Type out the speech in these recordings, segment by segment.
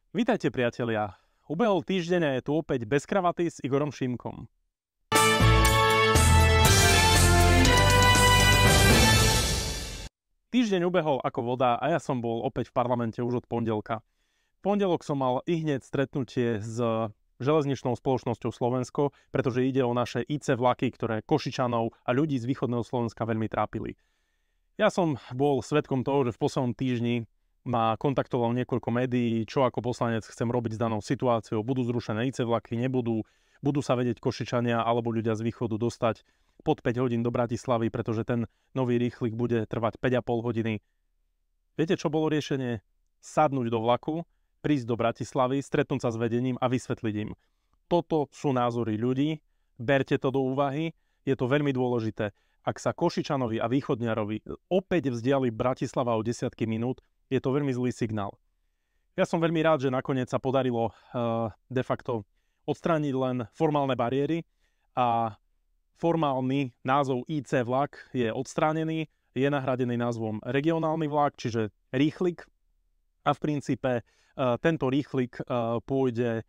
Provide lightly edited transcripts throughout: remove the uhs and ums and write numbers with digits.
Vítajte priatelia. Ubehol týždeň a je tu opäť Bez kravaty s Igorom Šimkom. Týždeň ubehol ako voda a ja som bol opäť v parlamente už od pondelka. V pondelok som mal ihneď stretnutie s železničnou spoločnosťou Slovensko, pretože ide o naše IC vlaky, ktoré Košičanov a ľudí z východného Slovenska veľmi trápili. Ja som bol svedkom toho, že v poslednom týždni ma kontaktovalo niekoľko médií, čo ako poslanec chcem robiť s danou situáciou. Budú zrušené IC vlaky, nebudú, budú sa vedieť Košičania alebo ľudia z východu dostať pod 5 hodín do Bratislavy, pretože ten nový rýchlik bude trvať 5,5 hodiny. Viete, čo bolo riešenie? Sadnúť do vlaku, prísť do Bratislavy, stretnúť sa s vedením a vysvetliť im. Toto sú názory ľudí, berte to do úvahy, je to veľmi dôležité. Ak sa Košičanovi a Východniarovi opäť vzdiali Bratislava o desiatky minút, je to veľmi zlý signál. Ja som veľmi rád, že nakoniec sa podarilo de facto odstrániť len formálne bariéry a formálny názov IC vlak je odstránený, je nahradený názvom regionálny vlak, čiže rýchlik. A v princípe tento rýchlik pôjde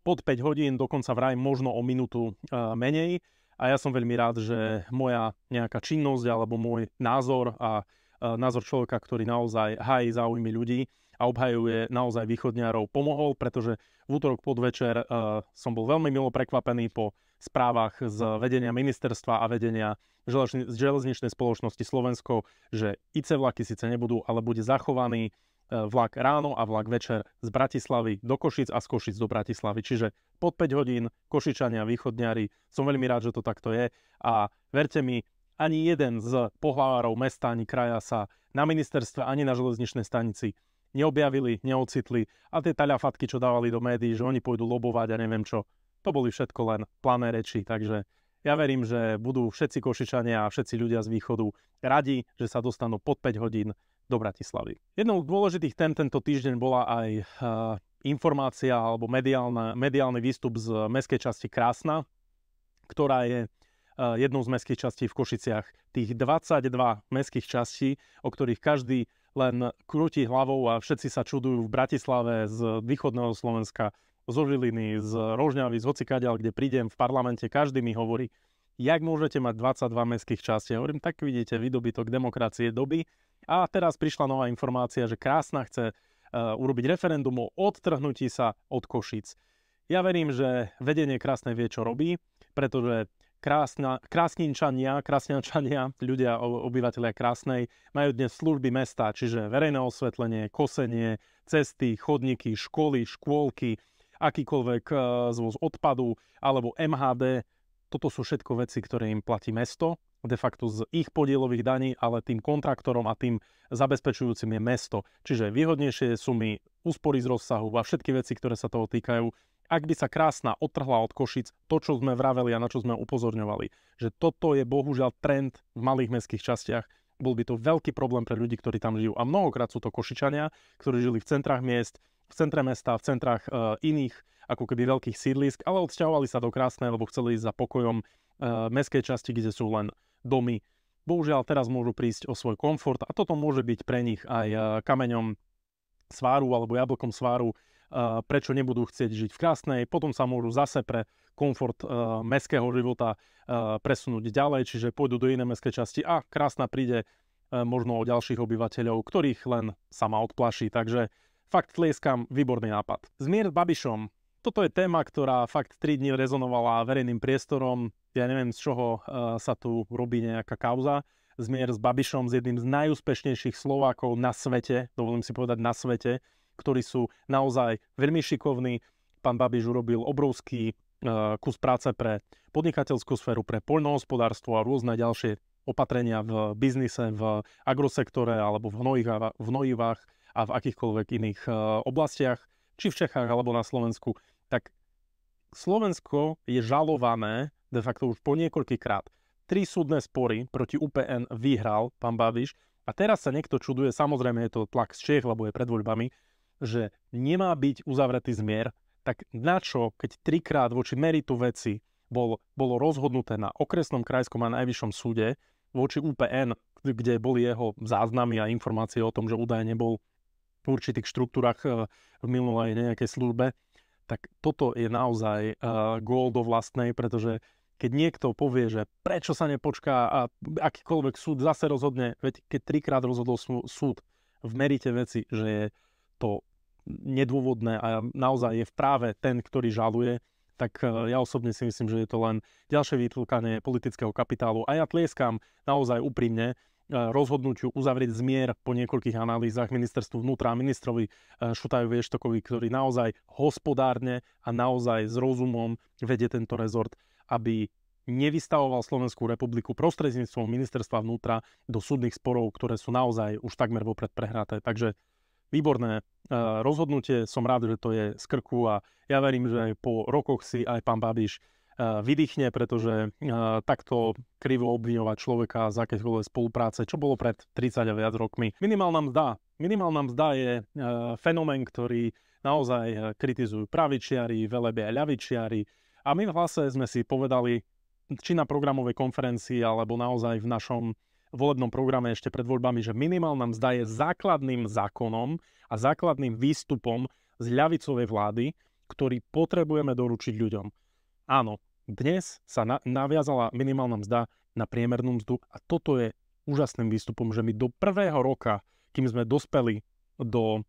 pod 5 hodín, dokonca vraj možno o minútu menej. A ja som veľmi rád, že moja nejaká činnosť alebo môj názor a názor človeka, ktorý naozaj hájí záujmy ľudí a obhajuje naozaj východniarov, pomohol, pretože v útorok podvečer som bol veľmi milo prekvapený po správach z vedenia ministerstva a vedenia železničnej spoločnosti Slovensko, že IC vlaky síce nebudú, ale bude zachovaný vlak ráno a vlak večer z Bratislavy do Košic a z Košic do Bratislavy. Čiže pod 5 hodín Košičania, východniari, som veľmi rád, že to takto je. A verte mi, ani jeden z pohlavárov mesta ani kraja sa na ministerstve ani na železničnej stanici neobjavili, neocitli a tie taľafatky, čo dávali do médií, že oni pôjdu lobovať a neviem čo, to boli všetko len plané reči. Takže ja verím, že budú všetci Košičania a všetci ľudia z východu radi, že sa dostanú pod 5 hodín do Bratislavy. Jednou z dôležitých tém tento týždeň bola aj informácia alebo mediálny výstup z mestskej časti Krásna, ktorá je jednou z mestských častí v Košiciach. Tých 22 mestských častí, o ktorých každý len krúti hlavou a všetci sa čudujú v Bratislave, z východného Slovenska, zo Žiliny, z Rožňavy, z hocikadiaľ, kde prídem v parlamente, každý mi hovorí, jak môžete mať 22 mestských častí. Ja hovorím, tak vidíte, výdobytok demokracie doby. A teraz prišla nová informácia, že Krásna chce urobiť referendum o odtrhnutí sa od Košíc. Ja verím, že vedenie Krásnej vie, čo robí, pretože Krásničania, ľudia, obyvateľia Krásnej, majú dnes služby mesta, čiže verejné osvetlenie, kosenie, cesty, chodníky, školy, škôlky, akýkoľvek zvoz odpadu alebo MHD. Toto sú všetko veci, ktoré im platí mesto, de facto z ich podielových daní, ale tým kontraktorom a tým zabezpečujúcim je mesto. Čiže výhodnejšie sumy, úspory z rozsahu a všetky veci, ktoré sa toho týkajú. Ak by sa Krásna odtrhla od Košic, to, čo sme vraveli a na čo sme upozorňovali, že toto je bohužiaľ trend v malých mestských častiach, bol by to veľký problém pre ľudí, ktorí tam žijú. A mnohokrát sú to Košičania, ktorí žili v centrách miest, v centre mesta, v centrách iných, ako keby veľkých sídlisk, ale odsťahovali sa do Krásnej, lebo chceli ísť za pokojom mestskej časti, kde sú len domy. Bohužiaľ teraz môžu prísť o svoj komfort a toto môže byť pre nich aj kameňom sváru alebo jablkom sváru, prečo nebudú chcieť žiť v Krásnej. Potom sa môžu zase pre komfort mestského života presunúť ďalej, čiže pôjdu do iné mestské časti a Krásna príde možno o ďalších obyvateľov, ktorých len sama odplaší. Takže fakt tlieskam, výborný nápad. Zmier s Babišom. Toto je téma, ktorá fakt 3 dní rezonovala verejným priestorom. Ja neviem, z čoho sa tu robí nejaká kauza. Zmier s Babišom, s jedným z najúspešnejších Slovákov na svete, dovolím si povedať na svete, ktorí sú naozaj veľmi šikovní. Pán Babiš urobil obrovský kus práce pre podnikateľskú sféru, pre poľnohospodárstvo a rôzne ďalšie opatrenia v biznise, v agrosektore alebo v hnojivách a v akýchkoľvek iných oblastiach, či v Čechách alebo na Slovensku. Tak Slovensko je žalované de facto už po niekoľkýkrát. 3 súdne spory proti UPN vyhral pán Babiš a teraz sa niekto čuduje, samozrejme je to tlak z Čech, lebo je pred voľbami, že nemá byť uzavretý zmier, tak na čo, keď 3-krát voči meritu veci bolo rozhodnuté na okresnom, krajskom a najvyššom súde voči UPN, kde boli jeho záznamy a informácie o tom, že údajne bol určitých štruktúrach v minulej nejakej službe, tak toto je naozaj gól do vlastnej, pretože keď niekto povie, že prečo sa nepočká a akýkoľvek súd zase rozhodne, veď keď 3-krát rozhodol súd v merite veci, že je to nedôvodné a naozaj je v práve ten, ktorý žaluje, tak ja osobne si myslím, že je to len ďalšie vytlkanie politického kapitálu. A ja tlieskam naozaj úprimne rozhodnutiu uzavrieť zmier po niekoľkých analýzach ministerstvu vnútra a ministrovi Šutajovi Eštokovi, ktorý naozaj hospodárne a naozaj s rozumom vedie tento rezort, aby nevystavoval Slovenskú republiku prostredníctvom ministerstva vnútra do súdnych sporov, ktoré sú naozaj už takmer vopred prehraté. Takže výborné rozhodnutie, som rád, že to je z krku a ja verím, že po rokoch si aj pán Babiš vydýchne, pretože takto krivo obviňovať človeka z akékoľvek spolupráce, čo bolo pred 30 a viac rokmi. Minimálna mzda je fenomén, ktorý naozaj kritizujú pravičiari, velebia ľavičiari a my v Hlase sme si povedali, či na programovej konferencii, alebo naozaj v našom volebnom programe ešte pred voľbami, že minimálna mzda je základným zákonom a základným výstupom z ľavicovej vlády, ktorý potrebujeme doručiť ľuďom. Áno, dnes sa naviazala minimálna mzda na priemernú mzdu a toto je úžasným výstupom, že my do prvého roka, kým sme dospeli do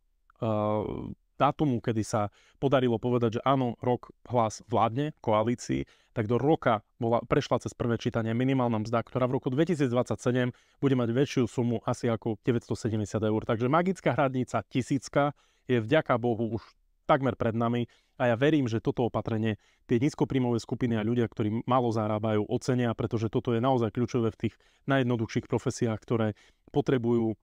dátumu, kedy sa podarilo povedať, že áno, rok Hlas vládne koalícii, tak do roka prešla cez prvé čítanie minimálna mzda, ktorá v roku 2027 bude mať väčšiu sumu asi ako 970 eur. Takže magická hradnica 1000 je vďaka Bohu už takmer pred nami a ja verím, že toto opatrenie tie nízkopríjmové skupiny a ľudia, ktorí málo zarábajú, ocenia, pretože toto je naozaj kľúčové v tých najjednoduchších profesiách, ktoré potrebujú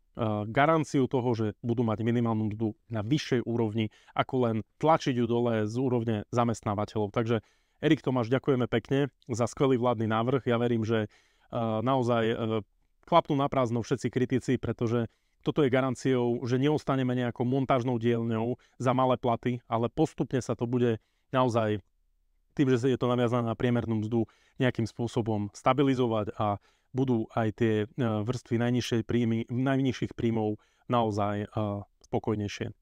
garanciu toho, že budú mať minimálnu mzdu na vyššej úrovni, ako len tlačiť ju dole z úrovne zamestnávateľov. Takže Erik Tomáš, ďakujeme pekne za skvelý vládny návrh. Ja verím, že naozaj klapnú na prázdno všetci kritici, pretože toto je garanciou, že neostaneme nejakou montážnou dielňou za malé platy, ale postupne sa to bude naozaj tým, že je to naviazané na priemernú mzdu, nejakým spôsobom stabilizovať a budú aj tie vrstvy najnižších príjmov naozaj spokojnejšie.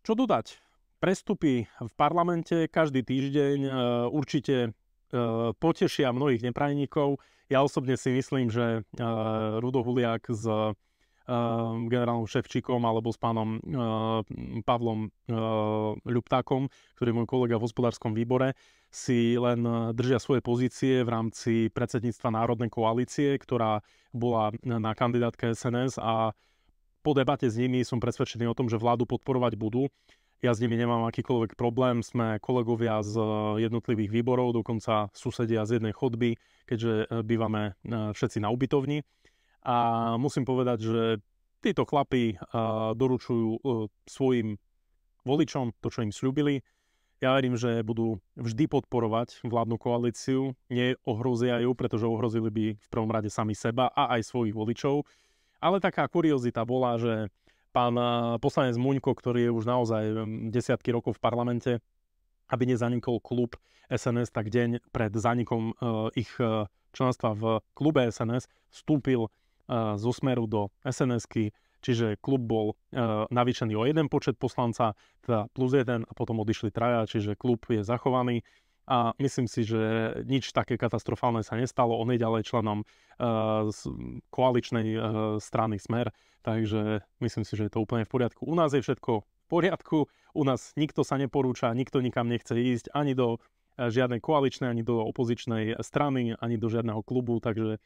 Čo dodať? Prestupy v parlamente každý týždeň určite potešia mnohých neprajníkov. Ja osobne si myslím, že Rudo Huliak s generálom Ševčíkom alebo s pánom Pavlom Ľuptákom, ktorý je môj kolega v hospodárskom výbore, si len držia svoje pozície v rámci predsedníctva Národnej koalície, ktorá bola na kandidátke SNS a po debate s nimi som presvedčený o tom, že vládu podporovať budú. Ja s nimi nemám akýkoľvek problém, sme kolegovia z jednotlivých výborov, dokonca susedia z jednej chodby, keďže bývame všetci na ubytovni. A musím povedať, že títo chlapi doručujú svojim voličom to, čo im sľúbili. Ja verím, že budú vždy podporovať vládnu koalíciu, neohrozia ju, pretože ohrozili by v prvom rade sami seba a aj svojich voličov. Ale taká kuriozita bola, že pán poslanec Muňko, ktorý je už naozaj desiatky rokov v parlamente, aby nezanikol klub SNS, tak deň pred zanikom ich členstva v klube SNS vstúpil zo Smeru do SNS-ky, čiže klub bol navýšený o jeden počet poslanca, teda plus jeden a potom odišli traja, čiže klub je zachovaný. A myslím si, že nič také katastrofálne sa nestalo. On je ďalej členom koaličnej strany Smer, takže myslím si, že je to úplne v poriadku. U nás je všetko v poriadku, u nás nikto sa neporúča, nikto nikam nechce ísť, ani do žiadnej koaličnej, ani do opozičnej strany, ani do žiadneho klubu, takže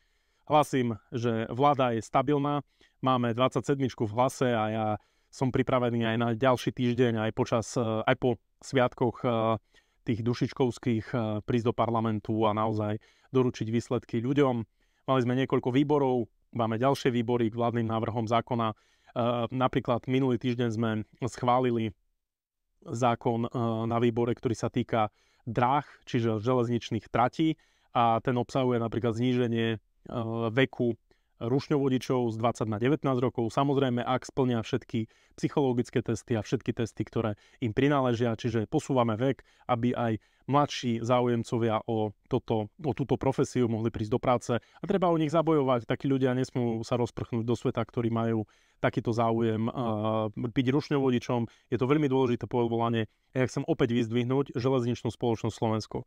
hlasím, že vláda je stabilná. Máme 27 v Hlase a ja som pripravený aj na ďalší týždeň, aj po sviatkoch tých dušičkovských prísť do parlamentu a naozaj doručiť výsledky ľuďom. Mali sme niekoľko výborov, máme ďalšie výbory k vládnym návrhom zákona. Napríklad minulý týždeň sme schválili zákon na výbore, ktorý sa týka dráh, čiže železničných tratí a ten obsahuje napríklad zníženie veku rušňovodičov z 20 na 19 rokov. Samozrejme, ak splnia všetky psychologické testy a všetky testy, ktoré im prináležia, čiže posúvame vek, aby aj mladší záujemcovia o túto profesiu mohli prísť do práce. A treba o nich zabojovať. Takí ľudia nesmú sa rozprchnúť do sveta, ktorí majú takýto záujem byť rušňovodičom. Je to veľmi dôležité povolanie. Ja chcem opäť vyzdvihnúť železničnú spoločnosť Slovensko.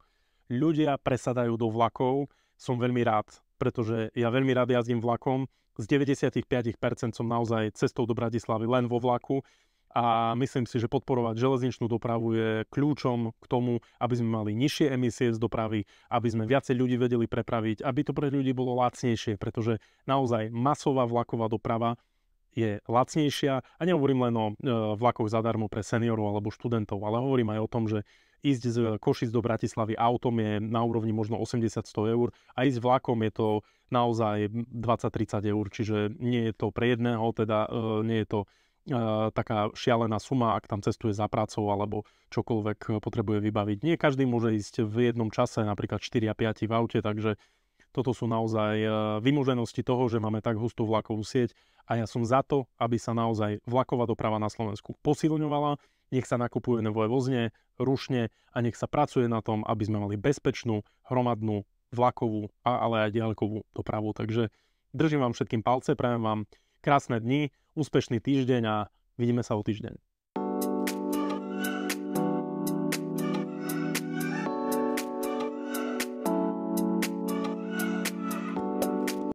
Ľudia presadajú do vlakov. Som veľmi rád, pretože ja veľmi rád jazdím vlakom. Z 95% som naozaj cestou do Bratislavy len vo vlaku a myslím si, že podporovať železničnú dopravu je kľúčom k tomu, aby sme mali nižšie emisie z dopravy, aby sme viacej ľudí vedeli prepraviť, aby to pre ľudí bolo lacnejšie, pretože naozaj masová vlaková doprava je lacnejšia a nehovorím len o vlakoch zadarmo pre seniorov alebo študentov, ale hovorím aj o tom, že ísť z Košic do Bratislavy autom je na úrovni možno 80-100 eur a ísť vlakom je to naozaj 20-30 eur, čiže nie je to pre jedného, teda nie je to taká šialená suma, ak tam cestuje za prácou alebo čokoľvek potrebuje vybaviť. Nie každý môže ísť v jednom čase, napríklad 4 a 5 v aute, takže toto sú naozaj vymoženosti toho, že máme tak hustú vlakovú sieť a ja som za to, aby sa naozaj vlaková doprava na Slovensku posilňovala, nech sa nakupuje nové vozne, rušne a nech sa pracuje na tom, aby sme mali bezpečnú, hromadnú, vlakovú, ale aj diaľkovú dopravu. Takže držím vám všetkým palce, prajem vám krásne dni, úspešný týždeň a vidíme sa o týždeň.